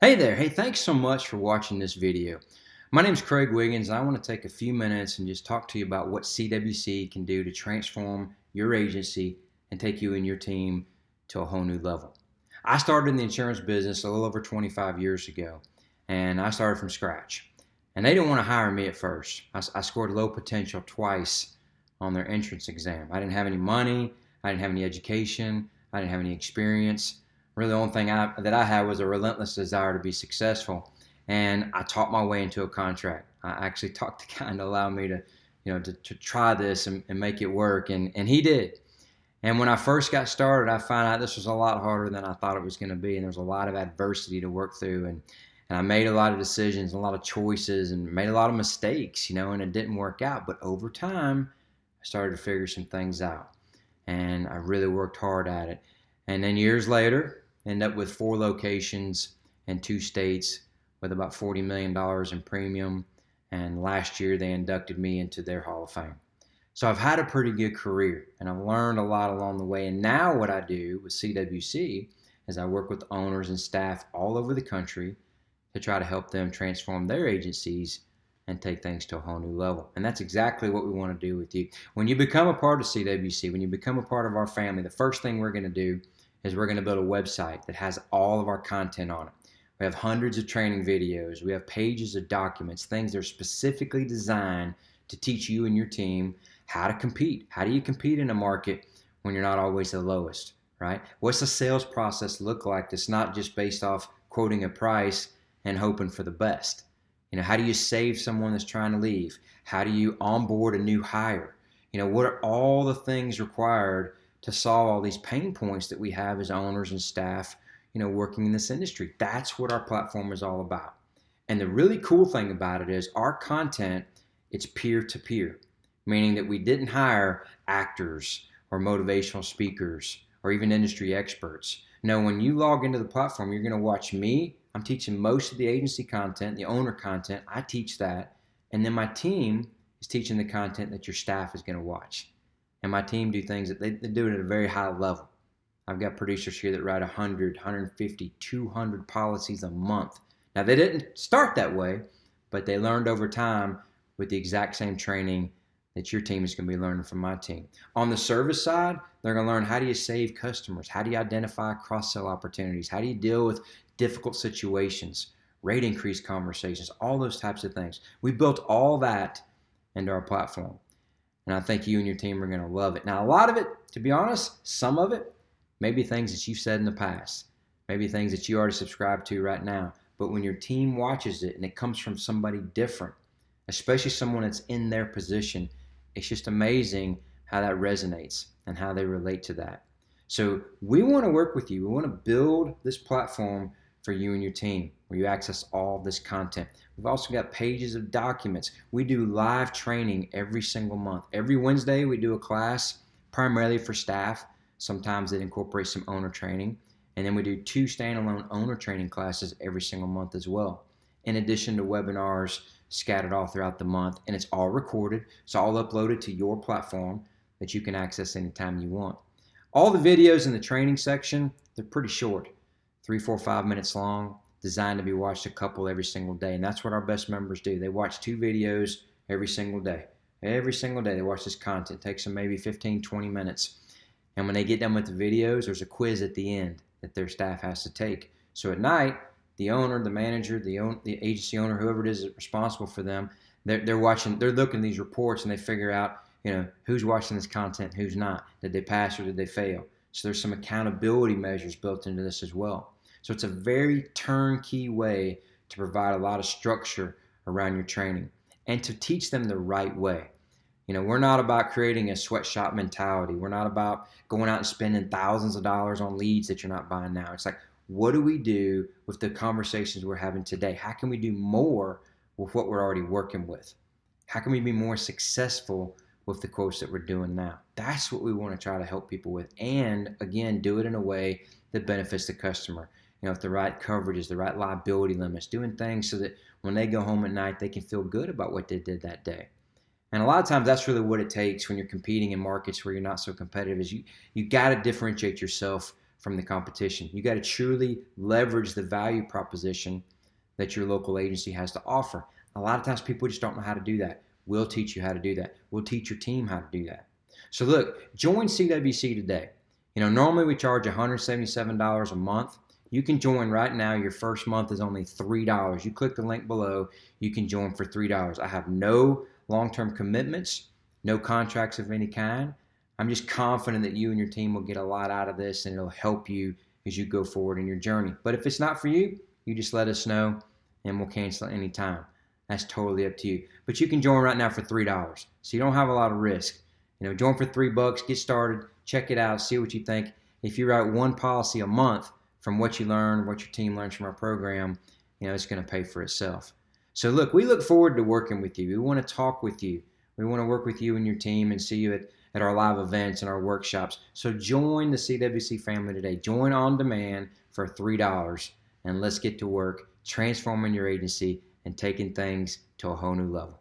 Hey there. Hey, thanks so much for watching this video. My name is Craig Wiggins, and I want to take a few minutes and just talk to you about what CWC can do to transform your agency and take you and your team to a whole new level. I started in the insurance business a little over 25 years ago, and I started from scratch. And they didn't want to hire me at first. I scored low potential twice on their entrance exam. I didn't have any money, I didn't have any education, I didn't have any experience. Really, the only thing that I had was a relentless desire to be successful, and I taught my way into a contract. I actually talked the guy to allow me to, to try this and make it work, and he did. And when I first got started, I found out this was a lot harder than I thought it was going to be, and there was a lot of adversity to work through, and I made a lot of decisions, a lot of choices, and made a lot of mistakes, and it didn't work out. But over time, I started to figure some things out, and I really worked hard at it. And then years later, end up with 4 locations in 2 states with about $40 million in premium. And last year they inducted me into their Hall of Fame. So I've had a pretty good career, and I've learned a lot along the way. And now what I do with CWC is I work with owners and staff all over the country to try to help them transform their agencies and take things to a whole new level. And that's exactly what we want to do with you. When you become a part of CWC, when you become a part of our family, the first thing we're going to do is we're going to build a website that has all of our content on it. We have hundreds of training videos. We have pages of documents, things that are specifically designed to teach you and your team how to compete. How do you compete in a market when you're not always the lowest, right? What's the sales process look like that's not just based off quoting a price and hoping for the best? How do you save someone that's trying to leave? How do you onboard a new hire? What are all the things required to solve all these pain points that we have as owners and staff, working in this industry? That's what our platform is all about. And the really cool thing about it is our content, it's peer-to-peer, meaning that we didn't hire actors or motivational speakers or even industry experts. No, when you log into the platform, you're going to watch me. I'm teaching most of the agency content, the owner content. I teach that. And then my team is teaching the content that your staff is going to watch. And my team do things that they do it at a very high level. I've got producers here that write 100, 150, 200 policies a month. Now, they didn't start that way, but they learned over time with the exact same training that your team is going to be learning from my team. On the service side, they're going to learn how do you save customers? How do you identify cross-sell opportunities? How do you deal with difficult situations, rate increase conversations, all those types of things. We built all that into our platform. And I think you and your team are going to love it. Now, a lot of it, to be honest, some of it may be things that you've said in the past, maybe things that you already subscribe to right now. But when your team watches it and it comes from somebody different, especially someone that's in their position, it's just amazing how that resonates and how they relate to that. So we want to work with you. We want to build this platform for you and your team where you access all this content. We've also got pages of documents. We do live training every single month. Every Wednesday we do a class primarily for staff. Sometimes it incorporates some owner training. And then we do 2 standalone owner training classes every single month as well, in addition to webinars scattered all throughout the month. And it's all recorded. It's all uploaded to your platform that you can access anytime you want. All the videos in the training section, they're pretty short, 3, 4, 5 minutes long, designed to be watched a couple every single day. And that's what our best members do. They watch 2 videos every single day. Every single day they watch this content. It takes them maybe 15, 20 minutes. And when they get done with the videos, there's a quiz at the end that their staff has to take. So at night, the owner, the manager, the agency owner, whoever it is responsible for them, they're looking at these reports and they figure out, who's watching this content, who's not. Did they pass or did they fail? So there's some accountability measures built into this as well. So it's a very turnkey way to provide a lot of structure around your training and to teach them the right way. We're not about creating a sweatshop mentality. We're not about going out and spending thousands of dollars on leads that you're not buying now. It's like, what do we do with the conversations we're having today? How can we do more with what we're already working with? How can we be more successful with the quotes that we're doing now? That's what we want to try to help people with. And again, do it in a way that benefits the customer. With the right coverages, the right liability limits, doing things so that when they go home at night, they can feel good about what they did that day. And a lot of times that's really what it takes when you're competing in markets where you're not so competitive is you got to differentiate yourself from the competition. You got to truly leverage the value proposition that your local agency has to offer. A lot of times people just don't know how to do that. We'll teach you how to do that. We'll teach your team how to do that. So look, join CWC today. Normally we charge $177 a month. You can join right now. Your first month is only $3. You click the link below. You can join for $3. I have no long-term commitments, no contracts of any kind. I'm just confident that you and your team will get a lot out of this, and it'll help you as you go forward in your journey. But if it's not for you, you just let us know, and we'll cancel at any time. That's totally up to you. But you can join right now for $3, so you don't have a lot of risk. Join for $3, get started, check it out, see what you think. If you write one policy a month from what you learn, what your team learns from our program, it's going to pay for itself. So look, we look forward to working with you. We want to talk with you. We want to work with you and your team and see you at our live events and our workshops. So join the CWC family today. Join on demand for $3, and let's get to work transforming your agency and taking things to a whole new level.